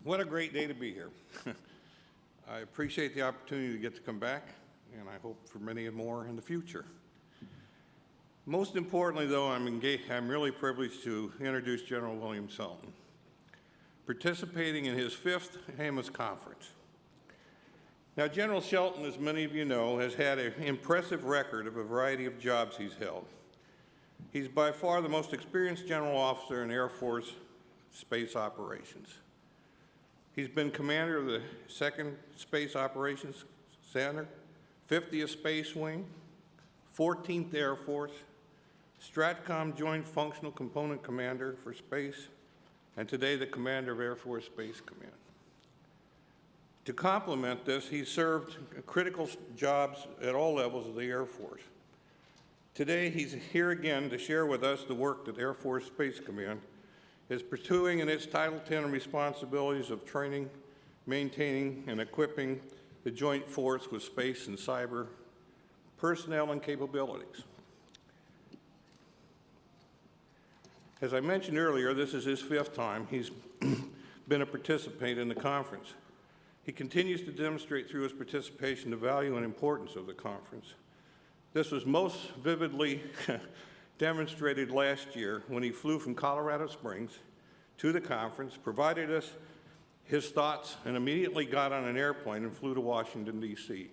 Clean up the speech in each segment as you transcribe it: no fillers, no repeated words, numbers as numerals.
What a great day to be here. I appreciate the opportunity to get to come back, and I hope for many more in the future. Most importantly, though, I'm really privileged to introduce General William Shelton, participating in his 5th AMOS conference. Now, General Shelton, as many of you know, has had an impressive record of a variety of jobs he's held. He's by far the most experienced general officer in Air Force space operations. He's been commander of the 2nd Space Operations Center, 50th Space Wing, 14th Air Force, STRATCOM Joint Functional Component Commander for Space, and today the Commander of Air Force Space Command. To complement this, he served critical jobs at all levels of the Air Force. Today, he's here again to share with us the work that Air Force Space Command is pursuing in its Title X responsibilities of training, maintaining, and equipping the joint force with space and cyber personnel and capabilities. As I mentioned earlier, this is his 5th time he's been a participant in the conference. He continues to demonstrate through his participation the value and importance of the conference. This was most vividly demonstrated last year when he flew from Colorado Springs to the conference, provided us his thoughts, and immediately got on an airplane and flew to Washington, D.C.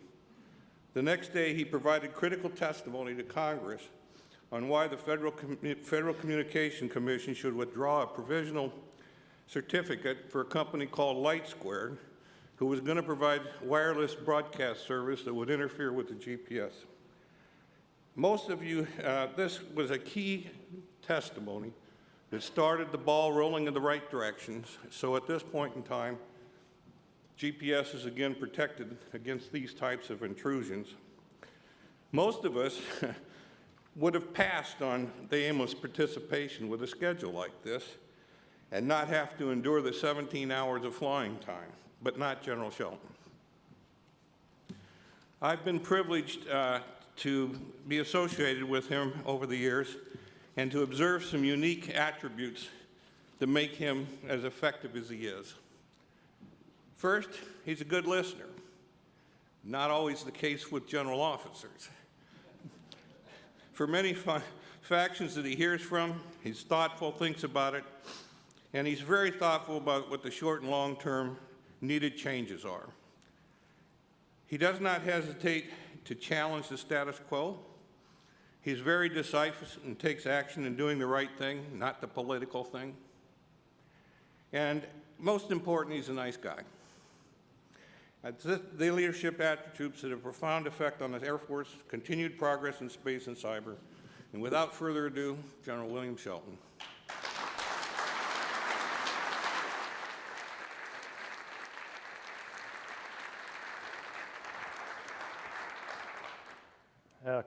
The next day, he provided critical testimony to Congress on why the Federal Communication Commission should withdraw a provisional certificate for a company called LightSquared, who was going to provide wireless broadcast service that would interfere with the GPS. Most of you, this was a key testimony that started the ball rolling in the right directions. So at this point in time, GPS is again protected against these types of intrusions. Most of us would have passed on the AMOS participation with a schedule like this and not have to endure the 17 hours of flying time, but not General Shelton. I've been privileged to be associated with him over the years and to observe some unique attributes that make him as effective as he is. First, he's a good listener. Not always the case with general officers. For many factions that he hears from, he's thoughtful, thinks about it, and he's very thoughtful about what the short and long-term needed changes are. He does not hesitate to challenge the status quo. He's very decisive and takes action in doing the right thing, not the political thing. And most important, he's a nice guy. The leadership attributes that have a profound effect on the Air Force, continued progress in space and cyber. And without further ado, General William Shelton.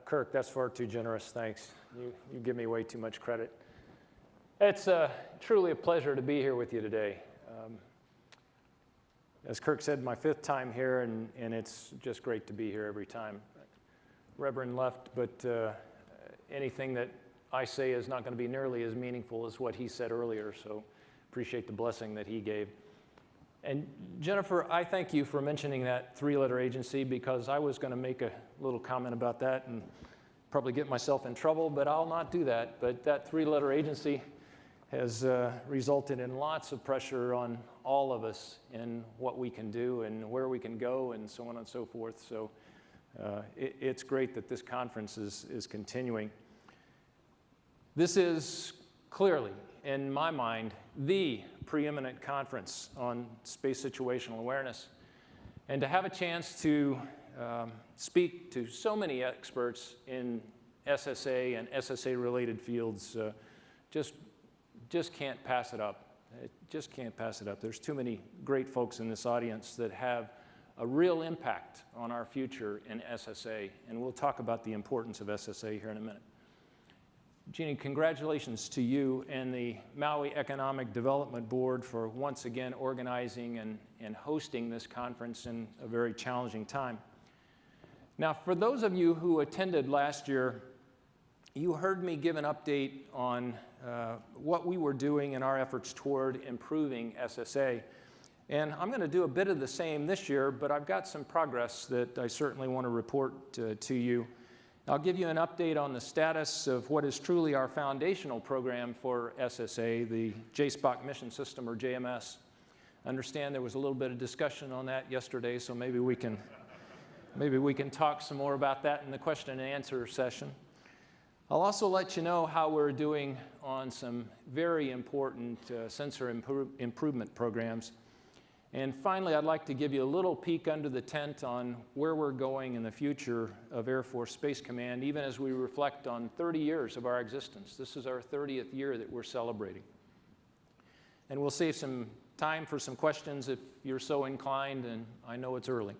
Kirk, that's far too generous, thanks. You give me way too much credit. It's truly a pleasure to be here with you today. As Kirk said, my 5th time here, and it's just great to be here every time. Reverend left, but anything that I say is not going to be nearly as meaningful as what he said earlier, so appreciate the blessing that he gave. And Jennifer, I thank you for mentioning that 3-letter agency, because I was going to make a little comment about that and probably get myself in trouble, but I'll not do that. But that 3-letter agency has resulted in lots of pressure on all of us in what we can do and where we can go and so on and so forth. So it's great that this conference is continuing. This is clearly, in my mind, the preeminent conference on space situational awareness. And to have a chance to speak to so many experts in SSA and SSA-related fields just can't pass it up. It just can't pass it up. There's too many great folks in this audience that have a real impact on our future in SSA, and we'll talk about the importance of SSA here in a minute. Jeannie, congratulations to you and the Maui Economic Development Board for once again organizing and hosting this conference in a very challenging time. Now, for those of you who attended last year, you heard me give an update on what we were doing in our efforts toward improving SSA. And I'm going to do a bit of the same this year, but I've got some progress that I certainly want to report to you. I'll give you an update on the status of what is truly our foundational program for SSA, the JSPOC Mission System, or JMS. I understand there was a little bit of discussion on that yesterday, so maybe we can talk some more about that in the question and answer session. I'll also let you know how we're doing on some very important sensor improvement programs. And finally, I'd like to give you a little peek under the tent on where we're going in the future of Air Force Space Command, even as we reflect on 30 years of our existence. This is our 30th year that we're celebrating. And we'll save some time for some questions if you're so inclined, and I know it's early.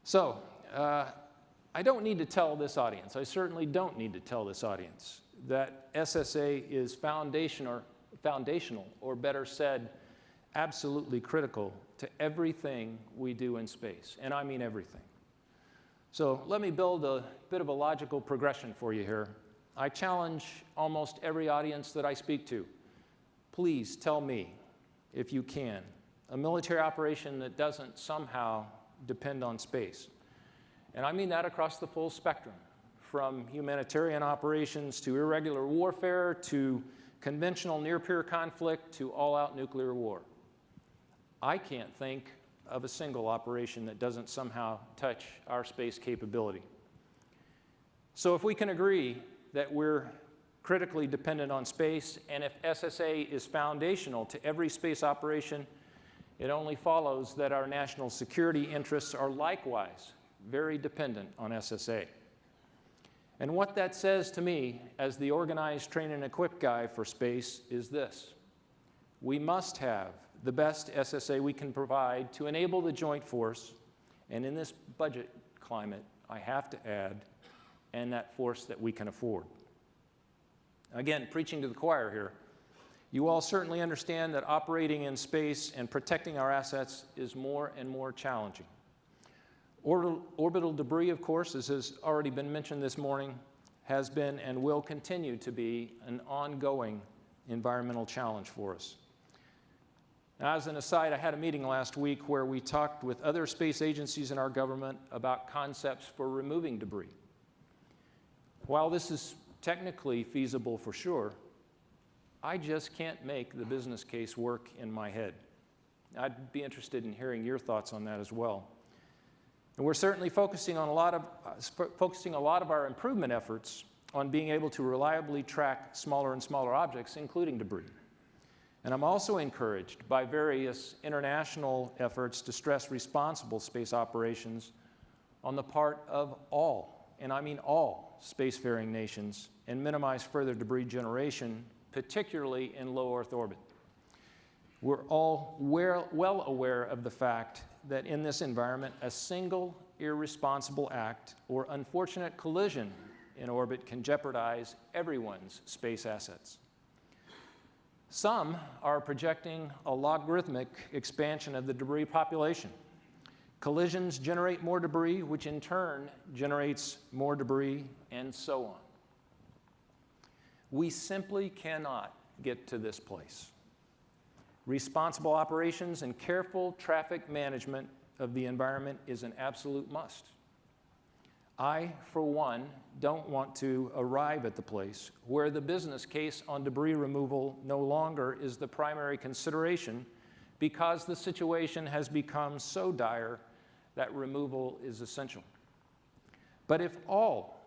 So, I don't need to tell this audience, I certainly don't need to tell this audience, that SSA is foundational, or better said, absolutely critical to everything we do in space, and I mean everything. So let me build a bit of a logical progression for you here. I challenge almost every audience that I speak to, please tell me, if you can, a military operation that doesn't somehow depend on space. And I mean that across the full spectrum, from humanitarian operations to irregular warfare to conventional near-peer conflict to all-out nuclear war. I can't think of a single operation that doesn't somehow touch our space capability. So if we can agree that we're critically dependent on space, and if SSA is foundational to every space operation, it only follows that our national security interests are likewise very dependent on SSA. And what that says to me, as the organized, train, and equip guy for space, is this: we must have the best SSA we can provide to enable the joint force, and in this budget climate, I have to add, and that force that we can afford. Again, preaching to the choir here, you all certainly understand that operating in space and protecting our assets is more and more challenging. Orbital debris, of course, as has already been mentioned this morning, has been and will continue to be an ongoing environmental challenge for us. Now, as an aside, I had a meeting last week where we talked with other space agencies in our government about concepts for removing debris. While this is technically feasible for sure, I just can't make the business case work in my head. I'd be interested in hearing your thoughts on that as well. And we're certainly focusing a lot of our improvement efforts on being able to reliably track smaller and smaller objects, including debris. And I'm also encouraged by various international efforts to stress responsible space operations on the part of all, and I mean all, spacefaring nations, and minimize further debris generation, particularly in low Earth orbit. We're all well aware of the fact that in this environment, a single irresponsible act or unfortunate collision in orbit can jeopardize everyone's space assets. Some are projecting a logarithmic expansion of the debris population. Collisions generate more debris, which in turn generates more debris, and so on. We simply cannot get to this place. Responsible operations and careful traffic management of the environment is an absolute must. I, for one, don't want to arrive at the place where the business case on debris removal no longer is the primary consideration because the situation has become so dire that removal is essential. But if all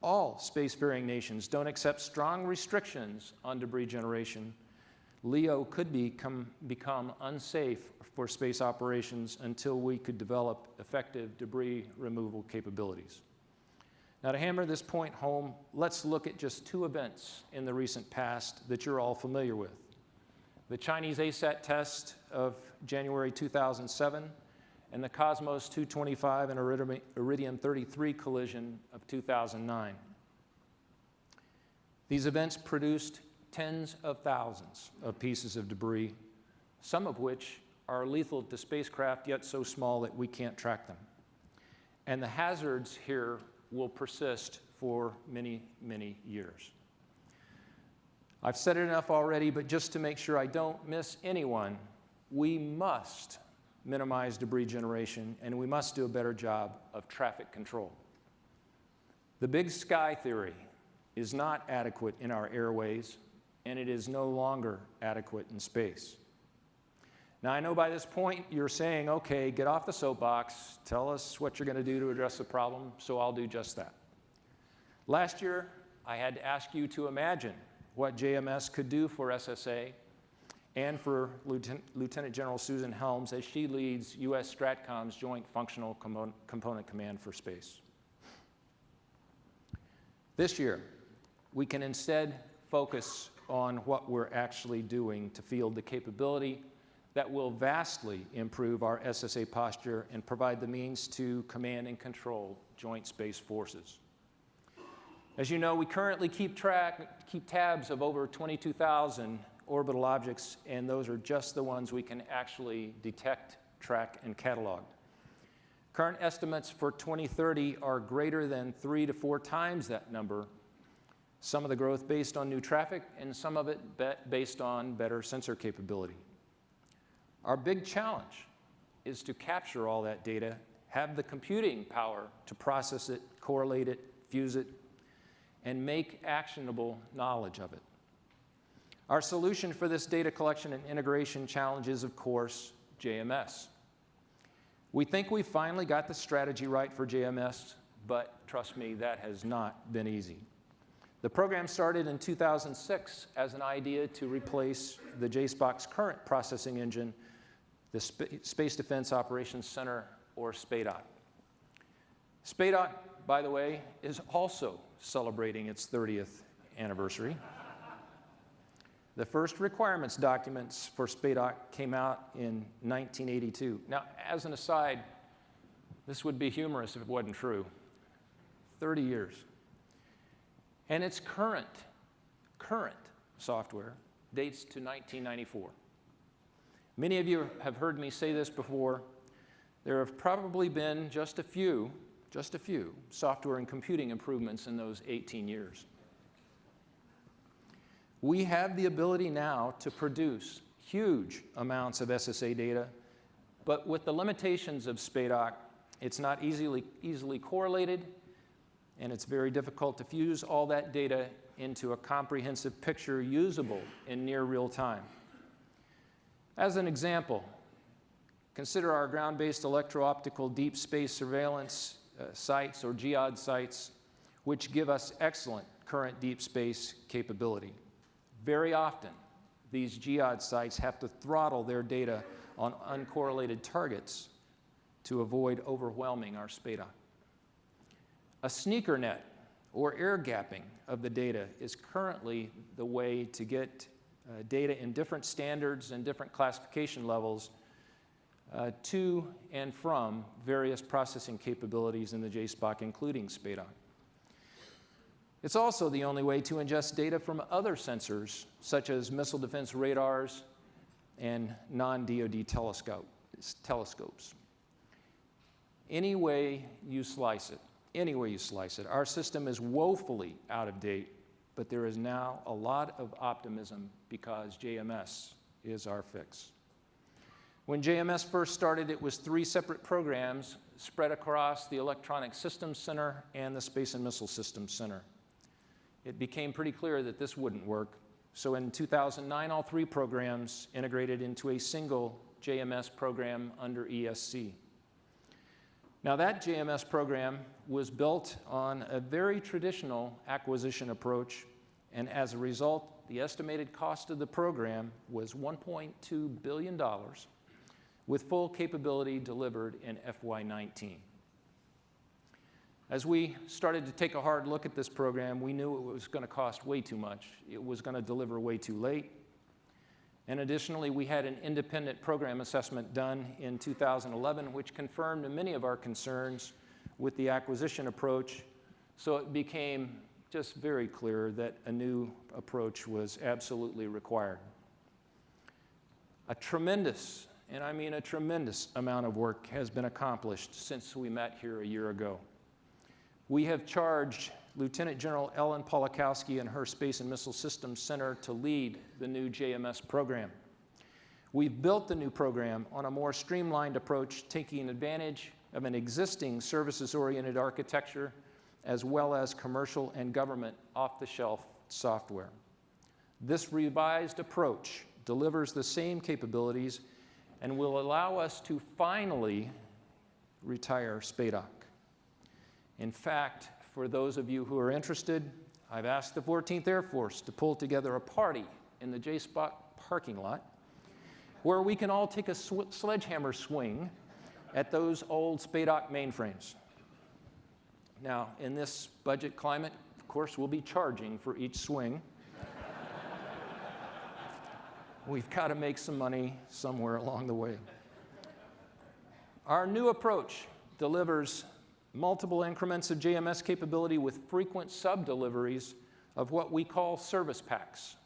spacefaring nations don't accept strong restrictions on debris generation, LEO could become unsafe for space operations until we could develop effective debris removal capabilities. Now, to hammer this point home, let's look at just two events in the recent past that you're all familiar with. The Chinese ASAT test of January 2007 and the Cosmos 225 and Iridium 33 collision of 2009. These events produced tens of thousands of pieces of debris, some of which are lethal to spacecraft, yet so small that we can't track them. And the hazards here will persist for many, many years. I've said it enough already, but just to make sure I don't miss anyone, we must minimize debris generation, and we must do a better job of traffic control. The big sky theory is not adequate in our airways, and it is no longer adequate in space. Now, I know by this point you're saying, okay, get off the soapbox, tell us what you're going to do to address the problem, so I'll do just that. Last year, I had to ask you to imagine what JMS could do for SSA and for Lieutenant General Susan Helms as she leads U.S. STRATCOM's Joint Functional Component Command for Space. This year, we can instead focus on what we're actually doing to field the capability that will vastly improve our SSA posture and provide the means to command and control Joint Space Forces. As you know, we currently keep tabs of over 22,000 orbital objects, and those are just the ones we can actually detect, track, and catalog. Current estimates for 2030 are greater than 3 to 4 times that number, some of the growth based on new traffic and some of it based on better sensor capability. Our big challenge is to capture all that data, have the computing power to process it, correlate it, fuse it, and make actionable knowledge of it. Our solution for this data collection and integration challenge is, of course, JMS. We think we finally got the strategy right for JMS, but trust me, that has not been easy. The program started in 2006 as an idea to replace the JSPOC's current processing engine, the Space Defense Operations Center, or SPADOC. SPADOC, by the way, is also celebrating its 30th anniversary. The first requirements documents for SPADOC came out in 1982. Now, as an aside, this would be humorous if it wasn't true. 30 years. And its current software dates to 1994. Many of you have heard me say this before. There have probably been just a few software and computing improvements in those 18 years. We have the ability now to produce huge amounts of SSA data, but with the limitations of SPADOC, it's not easily correlated, and it's very difficult to fuse all that data into a comprehensive picture usable in near real time. As an example, consider our ground-based electro-optical deep space surveillance sites, or GEOD sites, which give us excellent current deep space capability. Very often, these GEOD sites have to throttle their data on uncorrelated targets to avoid overwhelming our SPADOC. A sneaker net, or air gapping of the data, is currently the way to get data in different standards and different classification levels to and from various processing capabilities in the JSPOC, including SPADOC. It's also the only way to ingest data from other sensors, such as missile defense radars and non-DoD telescopes. Any way you slice it, our system is woefully out of date, but there is now a lot of optimism because JMS is our fix. When JMS first started, it was 3 separate programs spread across the Electronic Systems Center and the Space and Missile Systems Center. It became pretty clear that this wouldn't work, so in 2009, all 3 programs integrated into a single JMS program under ESC. Now, that JMS program was built on a very traditional acquisition approach, and as a result, the estimated cost of the program was $1.2 billion, with full capability delivered in FY19. As we started to take a hard look at this program, we knew it was going to cost way too much. It was going to deliver way too late. And additionally, we had an independent program assessment done in 2011, which confirmed many of our concerns with the acquisition approach. So it became just very clear that a new approach was absolutely required. A tremendous, and I mean a tremendous amount of work has been accomplished since we met here a year ago. We have charged Lieutenant General Ellen Polakowski and her Space and Missile Systems Center to lead the new JMS program. We've built the new program on a more streamlined approach, taking advantage of an existing services-oriented architecture, as well as commercial and government off-the-shelf software. This revised approach delivers the same capabilities and will allow us to finally retire SPADOC. In fact, for those of you who are interested, I've asked the 14th Air Force to pull together a party in the J-Spot parking lot where we can all take a sledgehammer swing at those old SPADOC mainframes. Now, in this budget climate, of course, we'll be charging for each swing. We've got to make some money somewhere along the way. Our new approach delivers multiple increments of JMS capability with frequent sub-deliveries of what we call service packs.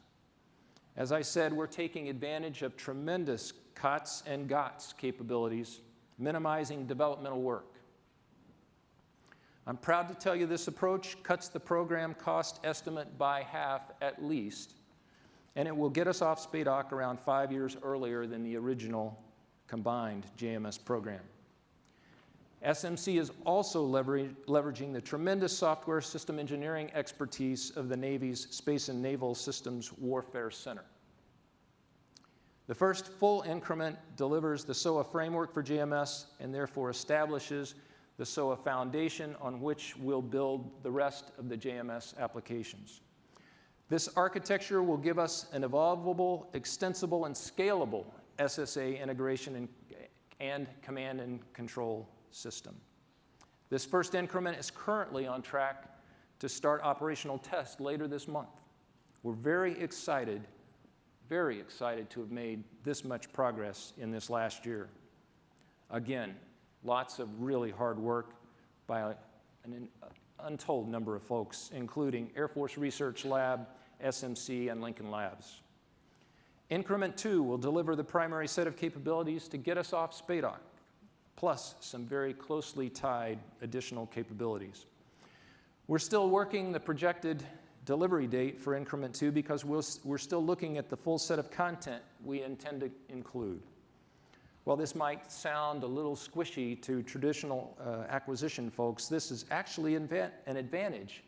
As I said, we're taking advantage of tremendous COTS and GOTS capabilities, minimizing developmental work. I'm proud to tell you this approach cuts the program cost estimate by half at least, and it will get us off SPADOC around 5 years earlier than the original combined JMS program. SMC is also leveraging the tremendous software system engineering expertise of the Navy's Space and Naval Systems Warfare Center. The first full increment delivers the SOA framework for JMS and therefore establishes the SOA foundation on which we'll build the rest of the JMS applications. This architecture will give us an evolvable, extensible, and scalable SSA integration and command and control system. This first increment is currently on track to start operational tests later this month. We're very excited to have made this much progress in this last year. Again, lots of really hard work by an untold number of folks, including Air Force Research Lab, SMC, and Lincoln Labs. Increment 2 will deliver the primary set of capabilities to get us off SPADOC, plus some very closely tied additional capabilities. We're still working the projected delivery date for Increment 2 because we're still looking at the full set of content we intend to include. While this might sound a little squishy to traditional acquisition folks, this is actually an advantage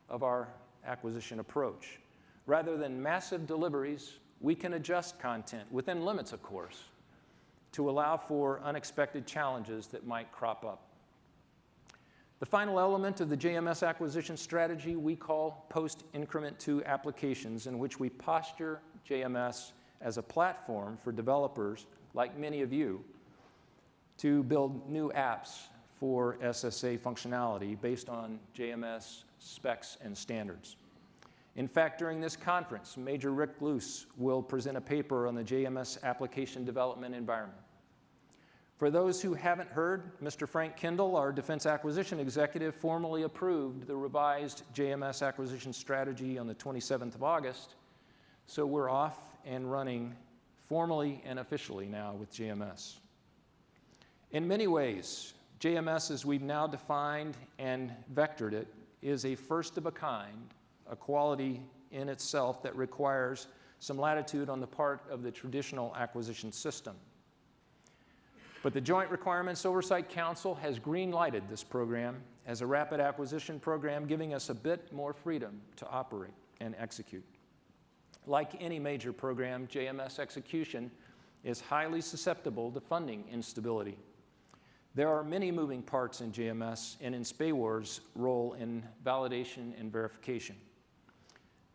of our acquisition approach. Rather than massive deliveries, we can adjust content, within limits of course, to allow for unexpected challenges that might crop up. The final element of the JMS acquisition strategy we call post-Increment 2 applications, in which we posture JMS as a platform for developers, like many of you, to build new apps for SSA functionality based on JMS specs and standards. In fact, during this conference, Major Rick Luce will present a paper on the JMS application development environment. For those who haven't heard, Mr. Frank Kendall, our Defense Acquisition Executive, formally approved the revised JMS acquisition strategy on the 27th of August, so we're off and running formally and officially now with JMS. In many ways, JMS, as we've now defined and vectored it, is a first of a kind, a quality in itself that requires some latitude on the part of the traditional acquisition system. But the Joint Requirements Oversight Council has green-lighted this program as a rapid acquisition program, giving us a bit more freedom to operate and execute. Like any major program, JMS execution is highly susceptible to funding instability. There are many moving parts in JMS and in SPAWAR's role in validation and verification.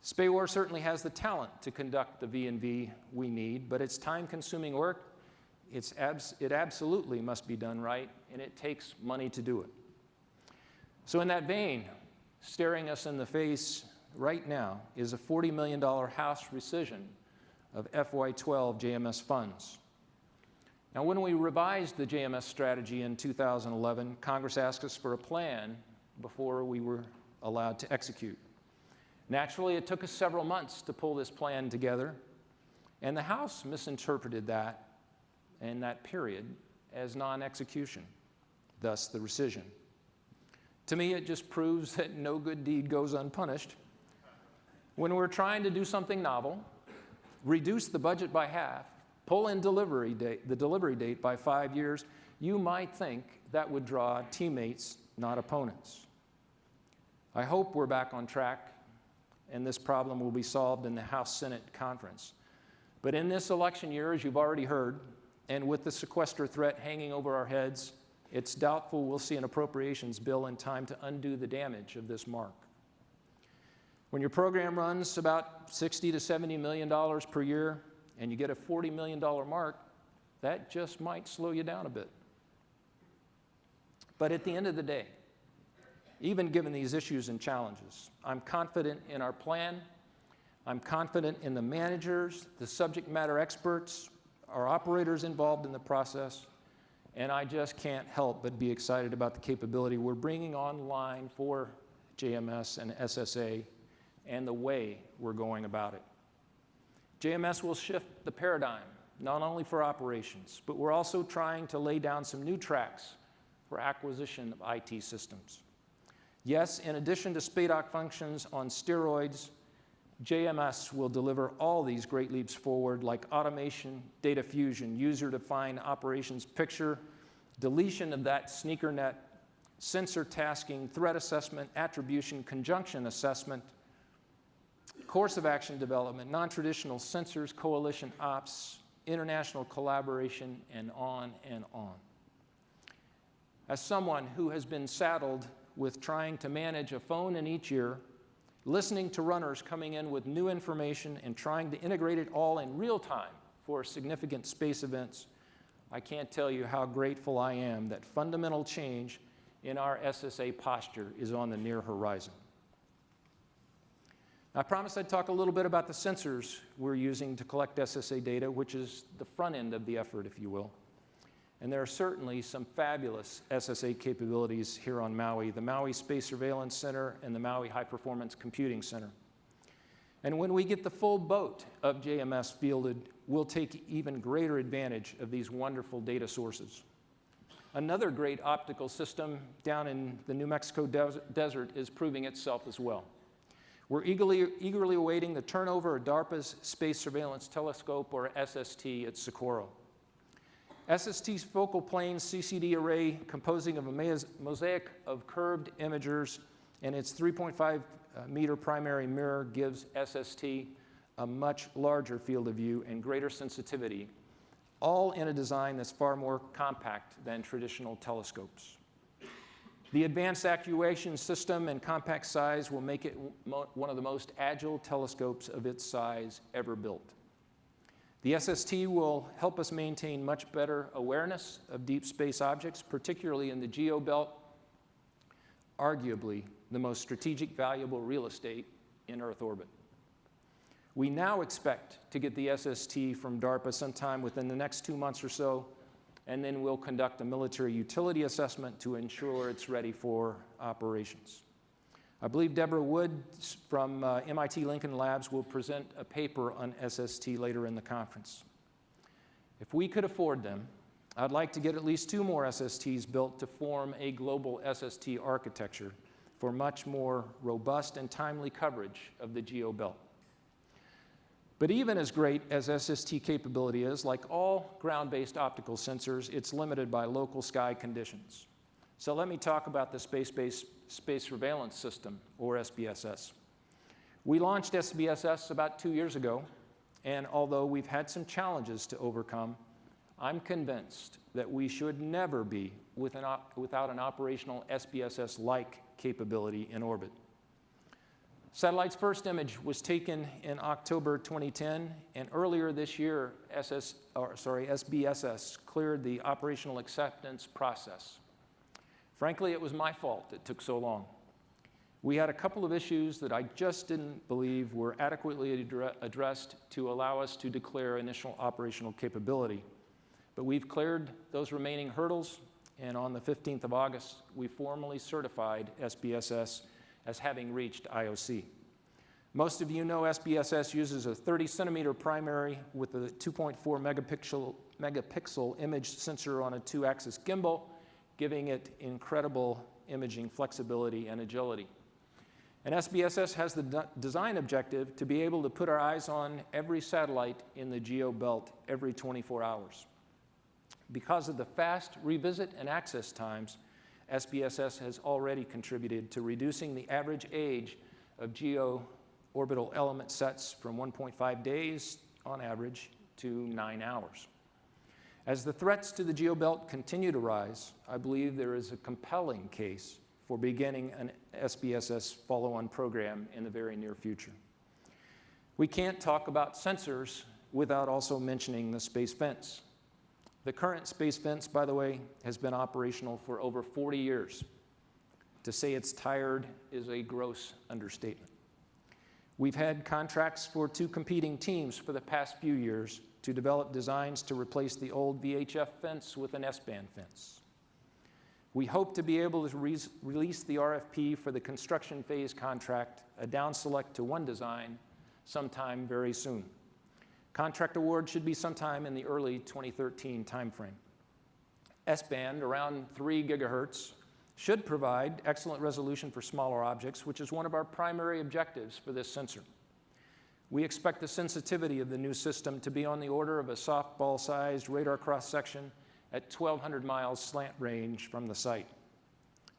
SPAWAR certainly has the talent to conduct the V&V we need, but it's time-consuming work. It absolutely must be done right, and it takes money to do it. So in that vein, staring us in the face right now is a $40 million House rescission of FY12 JMS funds. Now, when we revised the JMS strategy in 2011, Congress asked us for a plan before we were allowed to execute. Naturally, it took us several months to pull this plan together, and the House misinterpreted that and that period as non-execution, thus the rescission. To me, it just proves that no good deed goes unpunished. When we're trying to do something novel, reduce the budget by half, pull in the delivery date by 5 years, you might think that would draw teammates, not opponents. I hope we're back on track and this problem will be solved in the House-Senate conference. But in this election year, as you've already heard, and with the sequester threat hanging over our heads, it's doubtful we'll see an appropriations bill in time to undo the damage of this mark. When your program runs about $60 to $70 million per year and you get a $40 million mark, that just might slow you down a bit. But at the end of the day, even given these issues and challenges, I'm confident in our plan. I'm confident in the managers, the subject matter experts, our operators involved in the process, and I just can't help but be excited about the capability we're bringing online for JMS and SSA and the way we're going about it. JMS will shift the paradigm, not only for operations, but we're also trying to lay down some new tracks for acquisition of IT systems. Yes, in addition to SPADOC functions on steroids, JMS will deliver all these great leaps forward like automation, data fusion, user-defined operations picture, deletion of that sneaker net, sensor tasking, threat assessment, attribution, conjunction assessment, course of action development, non-traditional sensors, coalition ops, international collaboration, and on and on. As someone who has been saddled with trying to manage a phone in each ear, listening to runners coming in with new information and trying to integrate it all in real time for significant space events, I can't tell you how grateful I am that fundamental change in our SSA posture is on the near horizon. I promised I'd talk a little bit about the sensors we're using to collect SSA data, which is the front end of the effort, if you will. And there are certainly some fabulous SSA capabilities here on Maui, the Maui Space Surveillance Center and the Maui High Performance Computing Center. And when we get the full boat of JMS fielded, we'll take even greater advantage of these wonderful data sources. Another great optical system down in the New Mexico desert is proving itself as well. We're eagerly awaiting the turnover of DARPA's Space Surveillance Telescope, or SST, at Socorro. SST's focal plane CCD array, composing of a mosaic of curved imagers and its 3.5 meter primary mirror, gives SST a much larger field of view and greater sensitivity, all in a design that's far more compact than traditional telescopes. The advanced actuation system and compact size will make it one of the most agile telescopes of its size ever built. The SST will help us maintain much better awareness of deep space objects, particularly in the geo belt, arguably the most strategic valuable real estate in Earth orbit. We now expect to get the SST from DARPA sometime within the next 2 months or so, and then we'll conduct a military utility assessment to ensure it's ready for operations. I believe Deborah Wood from MIT Lincoln Labs will present a paper on SST later in the conference. If we could afford them, I'd like to get at least 2 more SSTs built to form a global SST architecture for much more robust and timely coverage of the geo belt. But even as great as SST capability is, like all ground-based optical sensors, it's limited by local sky conditions. So let me talk about the Space-Based Space Surveillance System, or SBSS. We launched SBSS about 2 years ago, and although we've had some challenges to overcome, I'm convinced that we should never be without an operational SBSS-like capability in orbit. Satellite's first image was taken in October 2010, and earlier this year, SBSS cleared the operational acceptance process. Frankly, it was my fault it took so long. We had a couple of issues that I just didn't believe were adequately addressed to allow us to declare initial operational capability. But we've cleared those remaining hurdles, and on the 15th of August, we formally certified SBSS as having reached IOC. Most of you know SBSS uses a 30-centimeter primary with a 2.4 megapixel image sensor on a 2-axis gimbal, giving it incredible imaging flexibility and agility. And SBSS has the design objective to be able to put our eyes on every satellite in the geo belt every 24 hours. Because of the fast revisit and access times, SBSS has already contributed to reducing the average age of geo orbital element sets from 1.5 days on average to 9 hours. As the threats to the geobelt continue to rise, I believe there is a compelling case for beginning an SBSS follow-on program in the very near future. We can't talk about sensors without also mentioning the space fence. The current space fence, by the way, has been operational for over 40 years. To say it's tired is a gross understatement. We've had contracts for 2 competing teams for the past few years to develop designs to replace the old VHF fence with an S-band fence. We hope to be able to release the RFP for the construction phase contract, a down select to 1 design, sometime very soon. Contract award should be sometime in the early 2013 timeframe. S-band, around 3 gigahertz, should provide excellent resolution for smaller objects, which is one of our primary objectives for this sensor. We expect the sensitivity of the new system to be on the order of a softball-sized radar cross-section at 1,200 miles slant range from the site.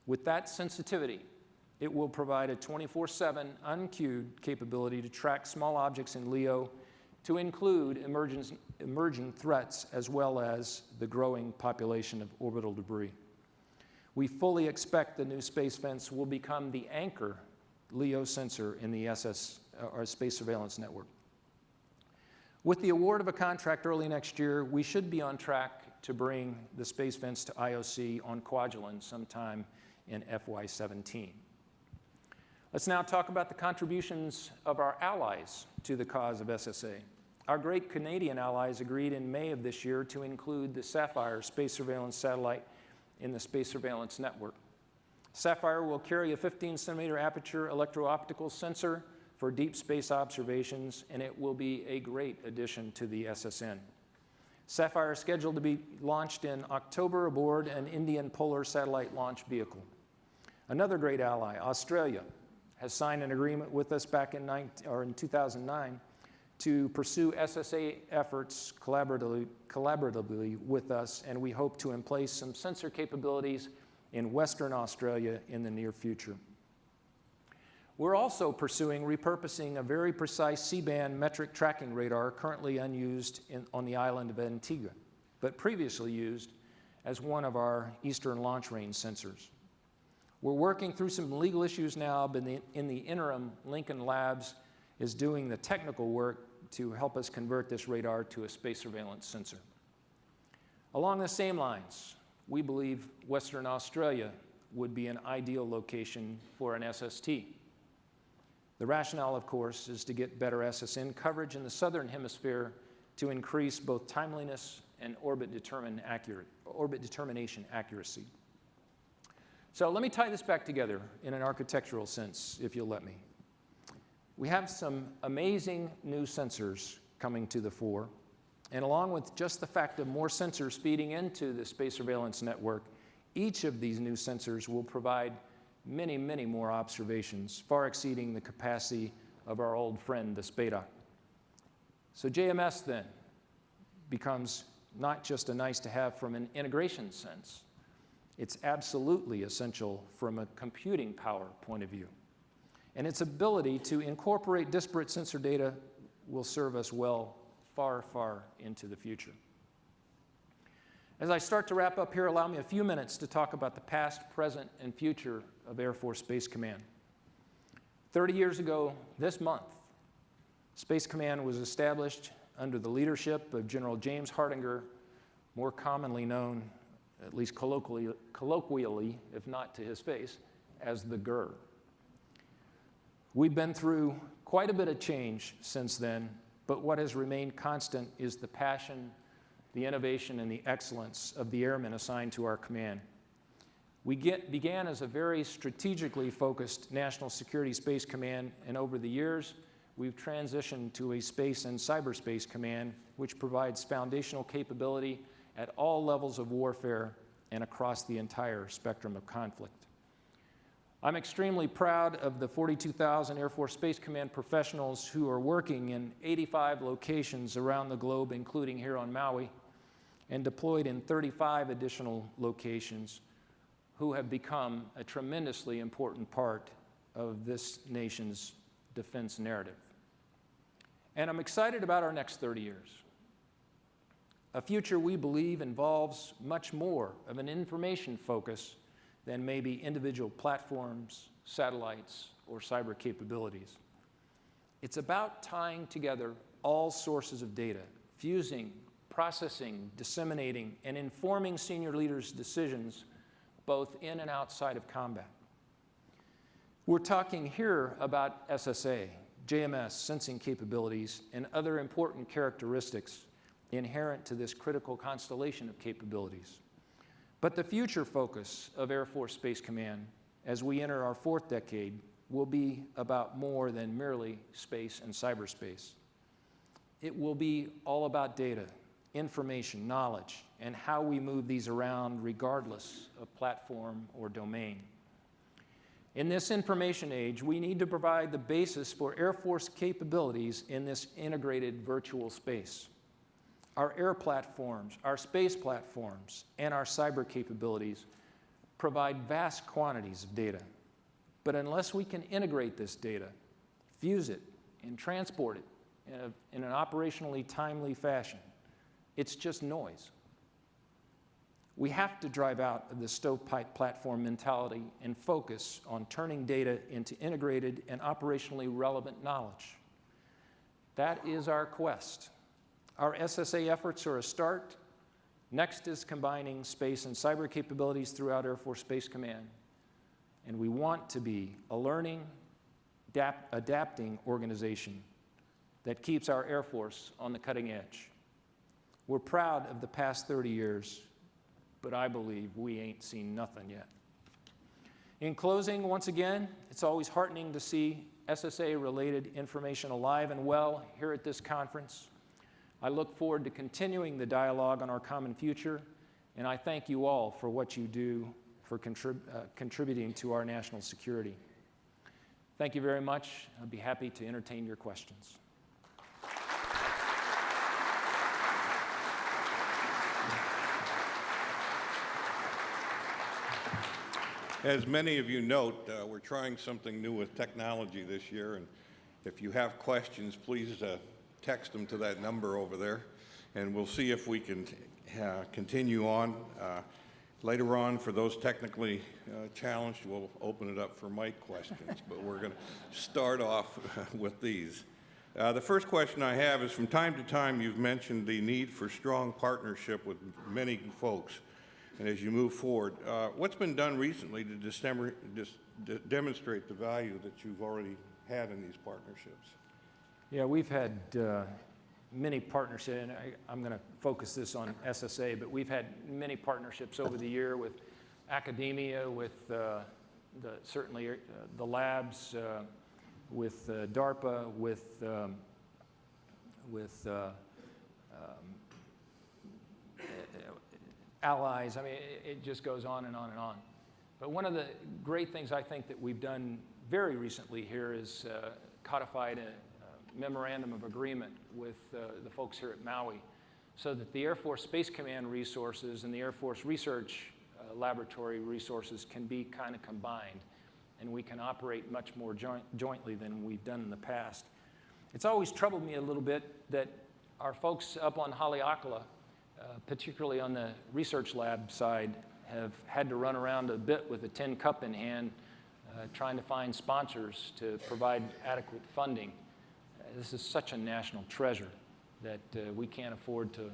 With that sensitivity, it will provide a 24/7 uncued capability to track small objects in LEO, to include emergent threats as well as the growing population of orbital debris. We fully expect the new space fence will become the anchor LEO sensor in the Space Surveillance Network. With the award of a contract early next year, we should be on track to bring the space fence to IOC on Kwajalein sometime in FY17. Let's now talk about the contributions of our allies to the cause of SSA. Our great Canadian allies agreed in May of this year to include the Sapphire space surveillance satellite in the Space Surveillance Network. Sapphire will carry a 15-centimeter aperture electro-optical sensor for deep space observations, and it will be a great addition to the SSN. Sapphire is scheduled to be launched in October aboard an Indian Polar Satellite Launch Vehicle. Another great ally, Australia, has signed an agreement with us back in 2009 to pursue SSA efforts collaboratively with us, and we hope to emplace some sensor capabilities in Western Australia in the near future. We're also pursuing repurposing a very precise C-band metric tracking radar currently unused on the island of Antigua, but previously used as one of our Eastern Launch Range sensors. We're working through some legal issues now, but in the interim, Lincoln Labs is doing the technical work to help us convert this radar to a space surveillance sensor. Along the same lines, we believe Western Australia would be an ideal location for an SST. The rationale, of course, is to get better SSN coverage in the southern hemisphere to increase both timeliness and orbit determination accuracy. So let me tie this back together in an architectural sense, if you'll let me. We have some amazing new sensors coming to the fore, and along with just the fact of more sensors feeding into the Space Surveillance Network, each of these new sensors will provide many, many more observations, far exceeding the capacity of our old friend, the SPADOC. So JMS then becomes not just a nice to have from an integration sense, it's absolutely essential from a computing power point of view. And its ability to incorporate disparate sensor data will serve us well far, far into the future. As I start to wrap up here, allow me a few minutes to talk about the past, present, and future of Air Force Space Command. 30 years ago this month, Space Command was established under the leadership of General James Hardinger, more commonly known, at least colloquially, if not to his face, as the GER. We've been through quite a bit of change since then, but what has remained constant is the passion, the innovation, and the excellence of the airmen assigned to our command. We began as a very strategically focused National Security Space Command, and over the years, we've transitioned to a Space and Cyberspace Command, which provides foundational capability at all levels of warfare and across the entire spectrum of conflict. I'm extremely proud of the 42,000 Air Force Space Command professionals who are working in 85 locations around the globe, including here on Maui, and deployed in 35 additional locations, who have become a tremendously important part of this nation's defense narrative. And I'm excited about our next 30 years. A future we believe involves much more of an information focus than maybe individual platforms, satellites, or cyber capabilities. It's about tying together all sources of data, fusing, processing, disseminating, and informing senior leaders' decisions both in and outside of combat. We're talking here about SSA, JMS, sensing capabilities, and other important characteristics inherent to this critical constellation of capabilities. But the future focus of Air Force Space Command, as we enter our 4th decade, will be about more than merely space and cyberspace. It will be all about data, information, knowledge, and how we move these around regardless of platform or domain. In this information age, we need to provide the basis for Air Force capabilities in this integrated virtual space. Our air platforms, our space platforms, and our cyber capabilities provide vast quantities of data. But unless we can integrate this data, fuse it, and transport it in an operationally timely fashion, it's just noise. We have to drive out of the stovepipe platform mentality and focus on turning data into integrated and operationally relevant knowledge. That is our quest. Our SSA efforts are a start. Next is combining space and cyber capabilities throughout Air Force Space Command. And we want to be a learning, adapting organization that keeps our Air Force on the cutting edge. We're proud of the past 30 years, but I believe we ain't seen nothing yet. In closing, once again, it's always heartening to see SSA-related information alive and well here at this conference. I look forward to continuing the dialogue on our common future, and I thank you all for what you do for contributing to our national security. Thank you very much. I'd be happy to entertain your questions. As many of you note, we're trying something new with technology this year, and if you have questions, please text them to that number over there, and we'll see if we can continue on. Later on, for those technically challenged, we'll open it up for mic questions, but we're going to start off with these. The first question I have is, from time to time, you've mentioned the need for strong partnership with many folks. And as you move forward, what's been done recently to demonstrate the value that you've already had in these partnerships? Yeah, we've had many partnerships, and I'm going to focus this on SSA, but we've had many partnerships over the year with academia, with certainly the labs, with DARPA, with allies. I mean, it just goes on and on and on. But one of the great things I think that we've done very recently here is codified a memorandum of agreement with the folks here at Maui, so that the Air Force Space Command resources and the Air Force Research Laboratory resources can be kind of combined, and we can operate much more jointly than we've done in the past. It's always troubled me a little bit that our folks up on Haleakala, particularly on the research lab side, have had to run around a bit with a tin cup in hand, trying to find sponsors to provide adequate funding. This is such a national treasure that we can't afford to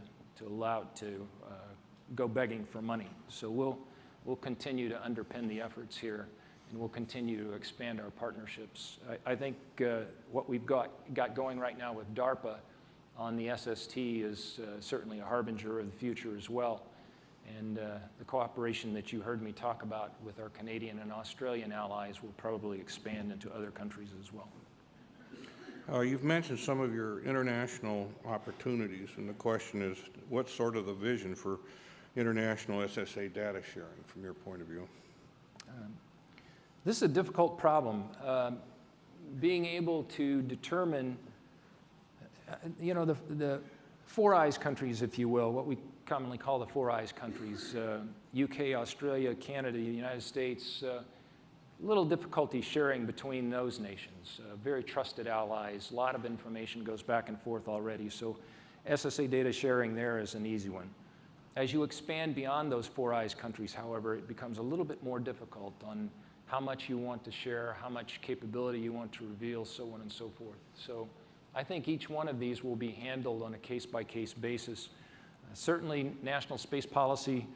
allow it to go begging for money. So we'll continue to underpin the efforts here, and we'll continue to expand our partnerships. I think what we've got going right now with DARPA on the SST is certainly a harbinger of the future as well. And the cooperation that you heard me talk about with our Canadian and Australian allies will probably expand into other countries as well. You've mentioned some of your international opportunities, and the question is, what's sort of the vision for international SSA data sharing from your point of view? This is a difficult problem. Being able to determine, the Four Eyes countries, if you will, what we commonly call the Four Eyes countries, UK, Australia, Canada, the United States, little difficulty sharing between those nations. Very trusted allies, a lot of information goes back and forth already, so SSA data sharing there is an easy one. As you expand beyond those Four Eyes countries, however, it becomes a little bit more difficult on how much you want to share, how much capability you want to reveal, so on and so forth. So I think each one of these will be handled on a case-by-case basis. Certainly, national space policy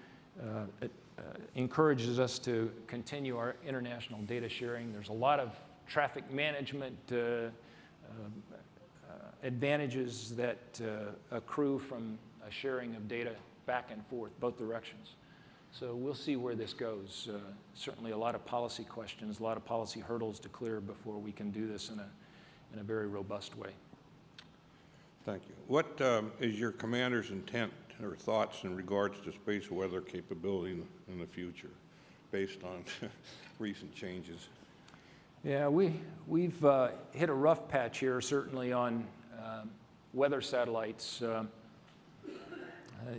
encourages us to continue our international data sharing. There's a lot of traffic management advantages that accrue from a sharing of data back and forth, both directions. So we'll see where this goes. Certainly a lot of policy questions, a lot of policy hurdles to clear before we can do this in a very robust way. Thank you. What is your commander's intent or thoughts in regards to space weather capability in the future, based on recent changes? Yeah, we've hit a rough patch here, certainly on weather satellites.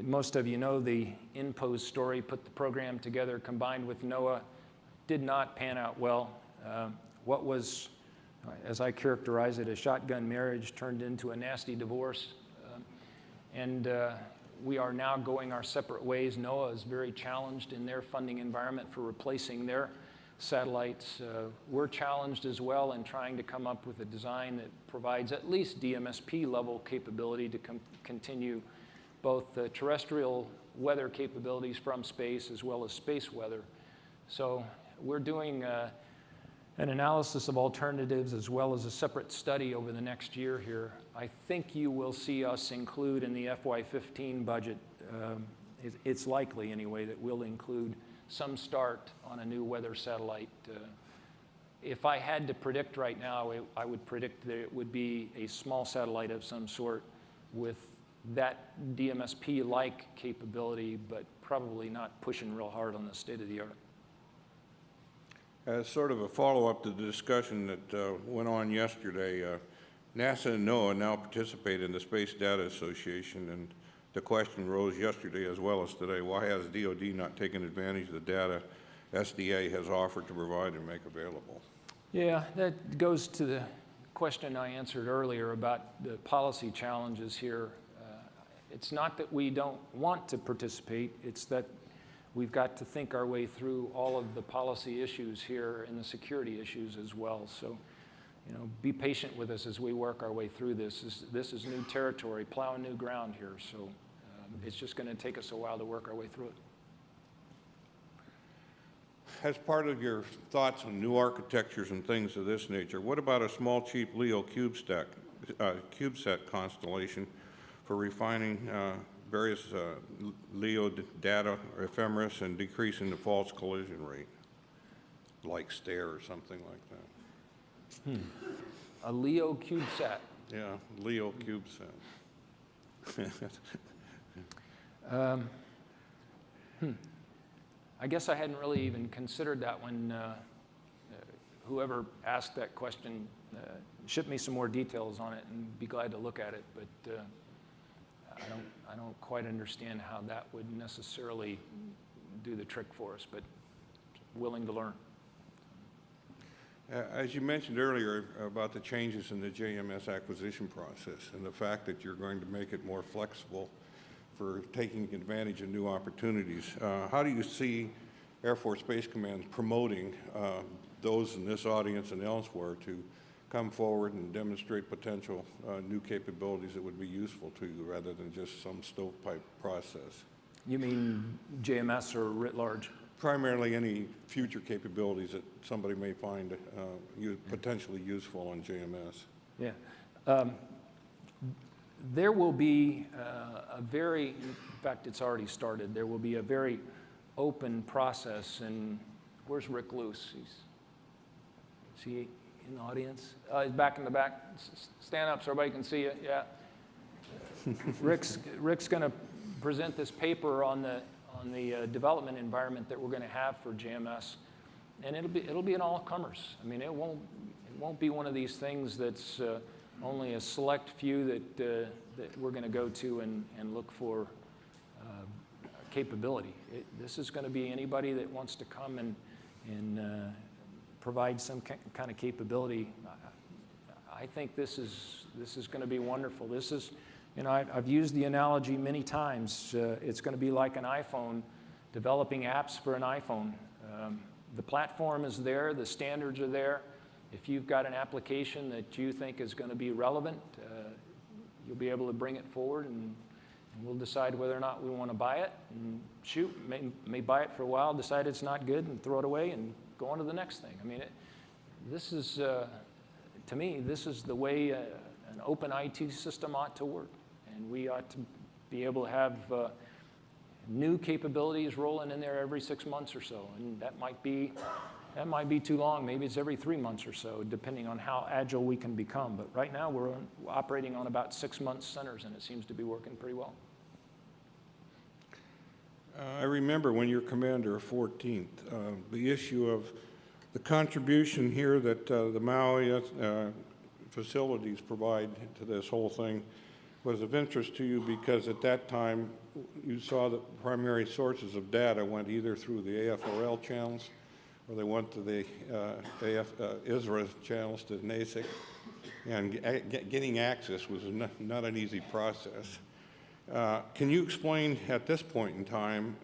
Most of you know the INPOS story, put the program together, combined with NOAA, did not pan out well. What was, as I characterize it, a shotgun marriage turned into a nasty divorce. And we are now going our separate ways. NOAA is very challenged in their funding environment for replacing their satellites. We're challenged as well in trying to come up with a design that provides at least DMSP level capability to continue both terrestrial weather capabilities from space as well as space weather. So we're doing an analysis of alternatives as well as a separate study over the next year here. I think you will see us include in the FY15 budget, it's likely anyway, that we'll include some start on a new weather satellite. If I had to predict right now, I would predict that it would be a small satellite of some sort with that DMSP-like capability, but probably not pushing real hard on the state-of-the-art. As sort of a follow-up to the discussion that went on yesterday, NASA and NOAA now participate in the Space Data Association, and the question rose yesterday as well as today, why has DoD not taken advantage of the data SDA has offered to provide and make available? Yeah, that goes to the question I answered earlier about the policy challenges here. It's not that we don't want to participate, it's that we've got to think our way through all of the policy issues here and the security issues as well. So, be patient with us as we work our way through this. This is new territory, plowing new ground here. So it's just going to take us a while to work our way through it. As part of your thoughts on new architectures and things of this nature, what about a small, cheap LEO CubeSat constellation for refining various LEO data or ephemeris and decreasing the false collision rate, like STARE or something like that? A LEO CubeSat. Yeah, LEO CubeSat. I guess I hadn't really even considered that when whoever asked that question shipped me some more details on it, and be glad to look at it. But I don't quite understand how that would necessarily do the trick for us, but willing to learn. As you mentioned earlier about the changes in the JMS acquisition process and the fact that you're going to make it more flexible for taking advantage of new opportunities, how do you see Air Force Space Command promoting those in this audience and elsewhere to come forward and demonstrate potential new capabilities that would be useful to you rather than just some stovepipe process? You mean JMS or writ large? Primarily any future capabilities that somebody may find potentially useful on JMS. Yeah. There will be in fact, it's already started, there will be a very open process, and where's Rick Luce? Is he in the audience? He's back in the back. Stand up so everybody can see you. Yeah. Rick's going to present this paper on the development environment that we're going to have for JMS. And it'll be an all-comers. I mean, it won't be one of these things that's only a select few that we're going to go to and look for capability. This is going to be anybody that wants to come and provide some kind of capability. I think this is going to be wonderful. This is, I've used the analogy many times. It's going to be like an iPhone, developing apps for an iPhone. The platform is there, the standards are there. If you've got an application that you think is going to be relevant, you'll be able to bring it forward, and we'll decide whether or not we want to buy it. And shoot, may buy it for a while, decide it's not good, and throw it away and go on to the next thing. I mean, this is, to me, this is the way an open IT system ought to work. And we ought to be able to have new capabilities rolling in there every 6 months or so. And that might be too long. Maybe it's every 3 months or so, depending on how agile we can become. But right now, we're operating on about 6 month centers, and it seems to be working pretty well. I remember when you're commander of 14th, the issue of the contribution here that the Maui facilities provide to this whole thing was of interest to you, because at that time you saw that primary sources of data went either through the AFRL channels or they went to the ISRA channels to NASIC, and getting access was not an easy process. Can you explain at this point in time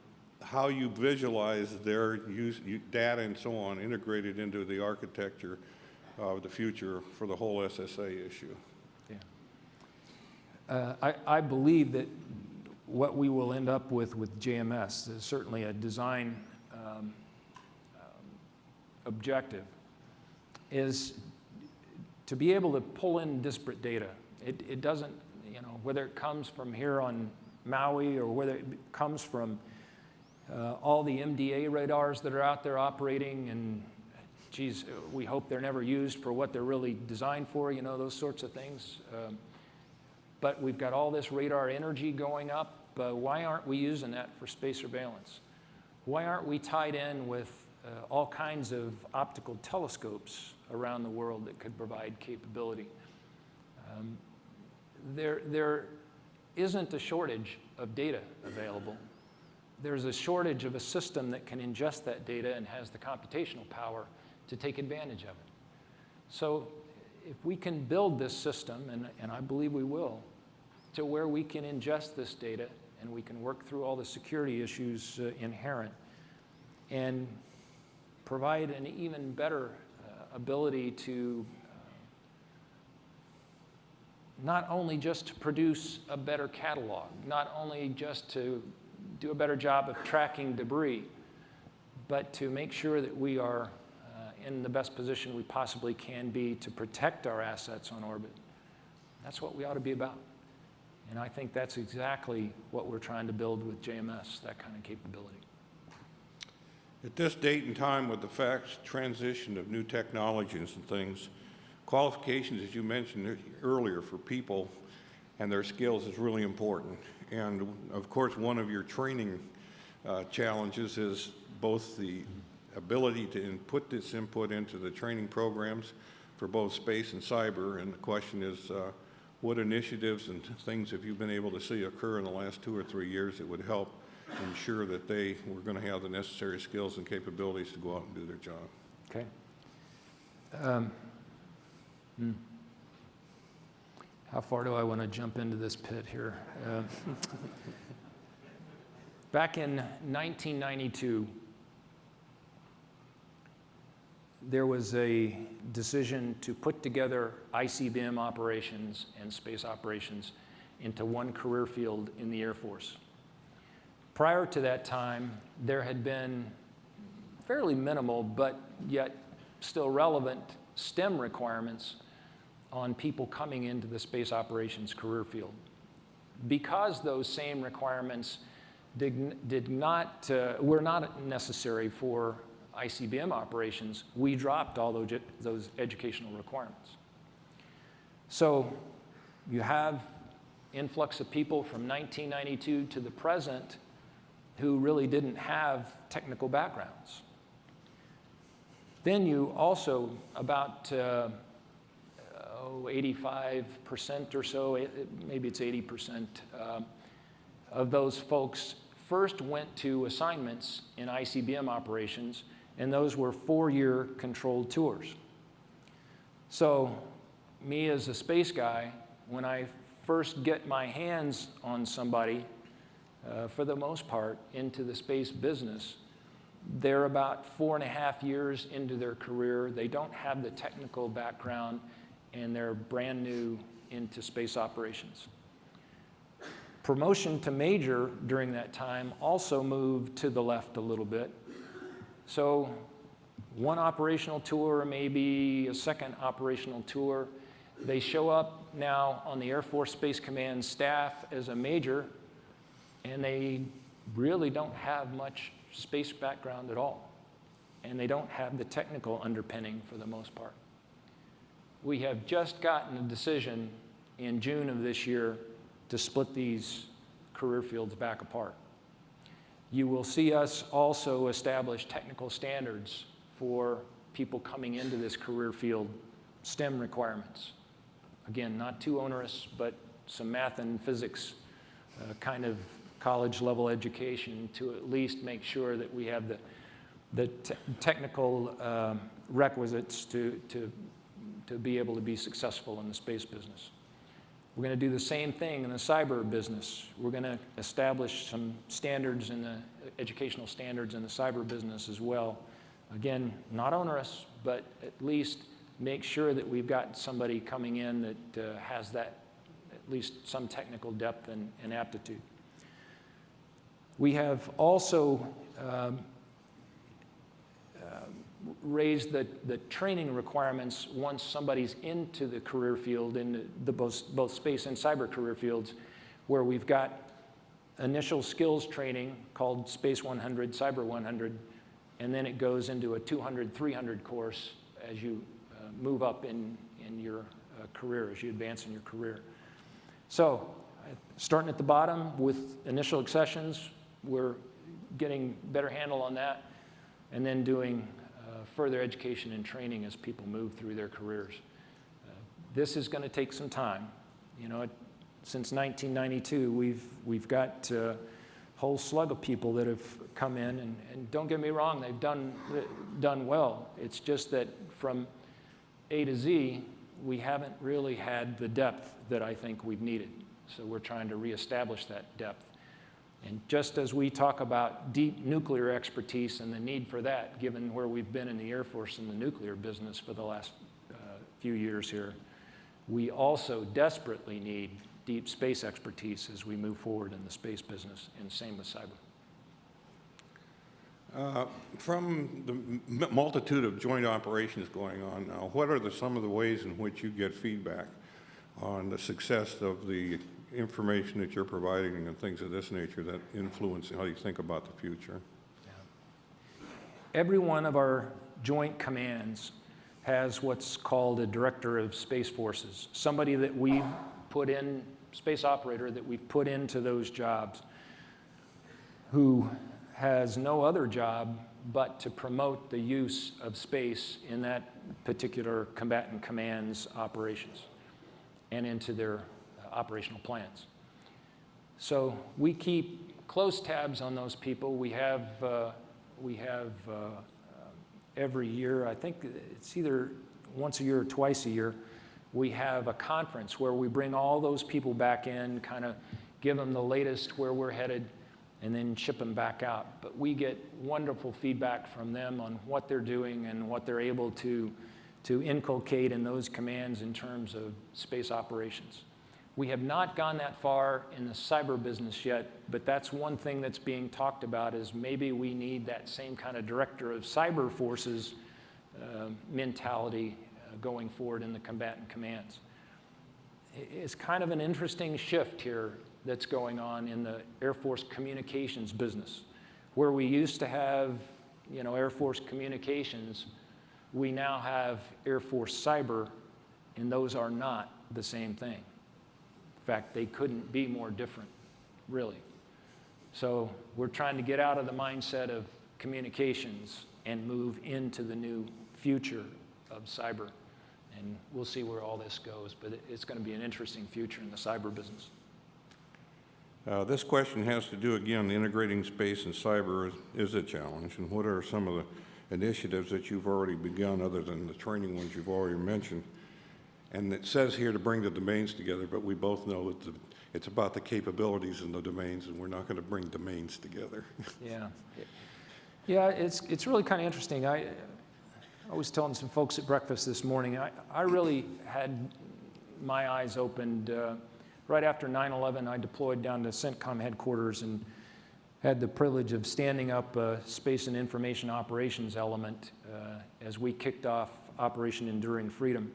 how you visualize their data and so on integrated into the architecture of the future for the whole SSA issue? Yeah. I believe that what we will end up with JMS is certainly a design objective, is to be able to pull in disparate data. It doesn't, whether it comes from here on Maui or whether it comes from all the MDA radars that are out there operating, and geez, we hope they're never used for what they're really designed for, those sorts of things. But we've got all this radar energy going up. Why aren't we using that for space surveillance? Why aren't we tied in with all kinds of optical telescopes around the world that could provide capability? There isn't a shortage of data available. There's a shortage of a system that can ingest that data and has the computational power to take advantage of it. So if we can build this system, and I believe we will, to where we can ingest this data and we can work through all the security issues inherent and provide an even better ability to not only just to produce a better catalog, not only just to do a better job of tracking debris, but to make sure that we are in the best position we possibly can be to protect our assets on orbit. That's what we ought to be about. And I think that's exactly what we're trying to build with JMS, that kind of capability. At this date and time, with the fast transition of new technologies and things, qualifications, as you mentioned earlier, for people and their skills is really important. And of course, one of your training challenges is both the ability to put this input into the training programs for both space and cyber. And the question is, what initiatives and things have you been able to see occur in the last 2 or 3 years that would help ensure that they were going to have the necessary skills and capabilities to go out and do their job? Okay. How far do I want to jump into this pit here? Back in 1992, there was a decision to put together ICBM operations and space operations into one career field in the Air Force. Prior to that time, there had been fairly minimal, but yet still relevant STEM requirements on people coming into the space operations career field. Because those same requirements were not necessary for ICBM operations, we dropped all those educational requirements. So you have influx of people from 1992 to the present who really didn't have technical backgrounds. Then you also, about 85% or so, maybe it's 80%, of those folks first went to assignments in ICBM operations, and those were 4-year controlled tours. So me as a space guy, when I first get my hands on somebody, for the most part, into the space business, they're about 4.5 years into their career. They don't have the technical background, and they're brand new into space operations. Promotion to major during that time also moved to the left a little bit. So one operational tour, maybe a second operational tour. They show up now on the Air Force Space Command staff as a major, and they really don't have much space background at all. And they don't have the technical underpinning for the most part. We have just gotten a decision in June of this year to split these career fields back apart. You will see us also establish technical standards for people coming into this career field, STEM requirements. Again, not too onerous, but some math and physics kind of college level education to at least make sure that we have the technical requisites to be able to be successful in the space business. We're going to do the same thing in the cyber business. We're going to establish some standards in the educational standards in the cyber business as well. Again, not onerous, but at least make sure that we've got somebody coming in that has that, at least some technical depth and aptitude. We have also raised the training requirements once somebody's into the career field, in the both space and cyber career fields, where we've got initial skills training called Space 100, Cyber 100, and then it goes into a 200, 300 course as you move up in your career, as you advance in your career. So starting at the bottom with initial accessions, we're getting better handle on that, and then doing further education and training as people move through their careers. This is going to take some time. You know, since 1992, we've got a whole slug of people that have come in, and don't get me wrong, they've done well. It's just that from A to Z, we haven't really had the depth that I think we've needed. So we're trying to reestablish that depth. And just as we talk about deep nuclear expertise and the need for that, given where we've been in the Air Force and the nuclear business for the last few years here, we also desperately need deep space expertise as we move forward in the space business, and same with cyber. From the multitude of joint operations going on now, what are some of the ways in which you get feedback on the success of the information that you're providing and things of this nature that influence how you think about the future? Yeah. Every one of our joint commands has what's called a director of space forces, somebody that we've put in, space operator that we've put into those jobs, who has no other job but to promote the use of space in that particular combatant command's operations and into their operational plans. So we keep close tabs on those people. We have every year, I think it's either once a year or twice a year, we have a conference where we bring all those people back in, kind of give them the latest where we're headed, and then ship them back out. But we get wonderful feedback from them on what they're doing and what they're able to inculcate in those commands in terms of space operations. We have not gone that far in the cyber business yet, but that's one thing that's being talked about, is maybe we need that same kind of director of cyber forces mentality going forward in the combatant commands. It's kind of an interesting shift here that's going on in the Air Force communications business. Where we used to have, Air Force communications, we now have Air Force cyber, and those are not the same thing. In fact, they couldn't be more different, really. So we're trying to get out of the mindset of communications and move into the new future of cyber. And we'll see where all this goes, but it's going to be an interesting future in the cyber business. This question has to do, again, integrating space and cyber is a challenge, and what are some of the initiatives that you've already begun other than the training ones you've already mentioned? And it says here to bring the domains together, but we both know that it's about the capabilities and the domains, and we're not going to bring domains together. Yeah, it's really kind of interesting. I was telling some folks at breakfast this morning, I really had my eyes opened. Right after 9/11, I deployed down to CENTCOM headquarters and had the privilege of standing up a space and information operations element as we kicked off Operation Enduring Freedom.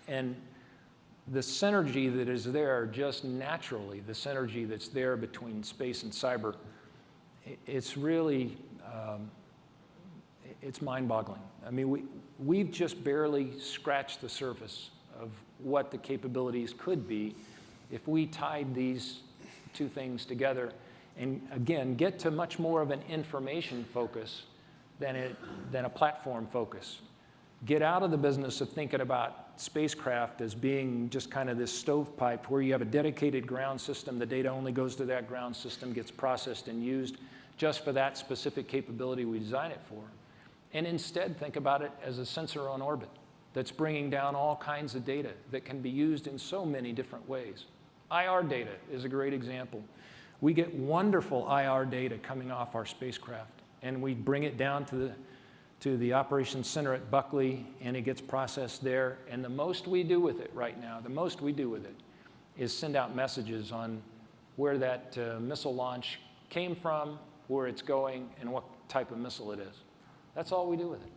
And the synergy that is there, just naturally, the synergy that's there between space and cyber, it's really, it's mind-boggling. I mean, we've just barely scratched the surface of what the capabilities could be if we tied these two things together and, again, get to much more of an information focus than a platform focus. Get out of the business of thinking about spacecraft as being just kind of this stovepipe where you have a dedicated ground system, the data only goes to that ground system, gets processed and used just for that specific capability we design it for. And instead think about it as a sensor on orbit that's bringing down all kinds of data that can be used in so many different ways. IR data is a great example. We get wonderful IR data coming off our spacecraft, and we bring it down to the operations center at Buckley, and it gets processed there. And the most we do with it right now, is send out messages on where that missile launch came from, where it's going, and what type of missile it is. That's all we do with it.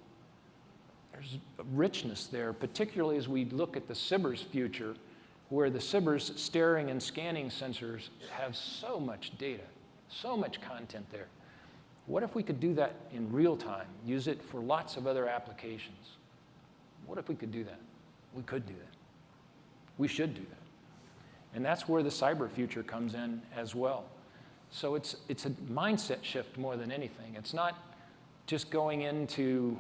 There's richness there, particularly as we look at the SBIRS future, where the SBIRS staring and scanning sensors have so much data, so much content there. What if we could do that in real time, use it for lots of other applications? What if we could do that? We could do that. We should do that. And that's where the cyber future comes in as well. So it's a mindset shift more than anything. It's not just going into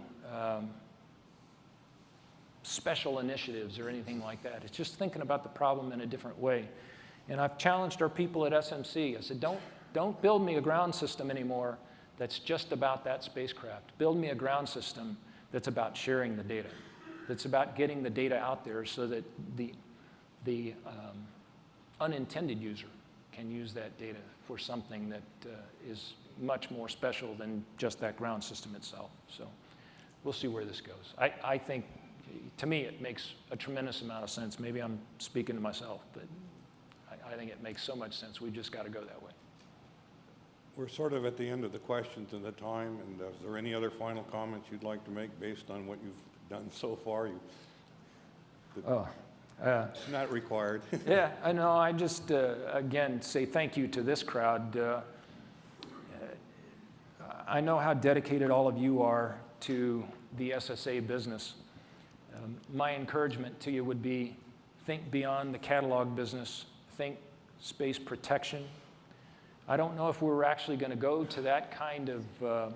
special initiatives or anything like that. It's just thinking about the problem in a different way. And I've challenged our people at SMC. I said, don't build me a ground system anymore that's just about that spacecraft. Build me a ground system that's about sharing the data, that's about getting the data out there so that the unintended user can use that data for something that is much more special than just that ground system itself. So we'll see where this goes. I think, to me, it makes a tremendous amount of sense. Maybe I'm speaking to myself, but I think it makes so much sense. We've just got to go that way. We're sort of at the end of the questions and the time, and is there any other final comments you'd like to make based on what you've done so far? Not required. Yeah, I know. I just, again, say thank you to this crowd. I know how dedicated all of you are to the SSA business. My encouragement to you would be think beyond the catalog business, think space protection. I don't know if we're actually going to go to that kind of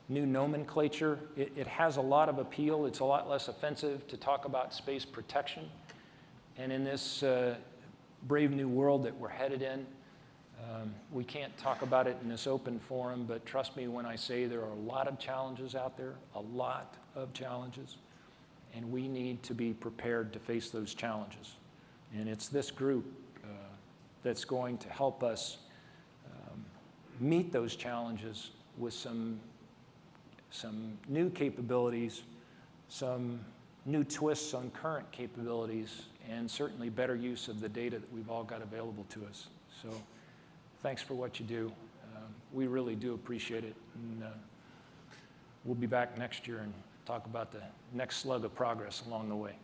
new nomenclature. It has a lot of appeal. It's a lot less offensive to talk about space protection. And in this brave new world that we're headed in, we can't talk about it in this open forum, but trust me when I say there are a lot of challenges out there, a lot of challenges, and we need to be prepared to face those challenges. And it's this group that's going to help us meet those challenges with some new capabilities, some new twists on current capabilities, and certainly better use of the data that we've all got available to us. So thanks for what you do. We really do appreciate it. And we'll be back next year and talk about the next slug of progress along the way.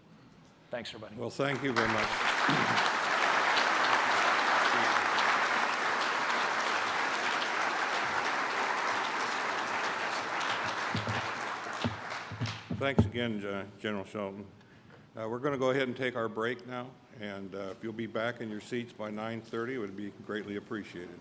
Thanks, everybody. Well, thank you very much. Thanks again, General Shelton. We're going to go ahead and take our break now, and if you'll be back in your seats by 9:30, it would be greatly appreciated.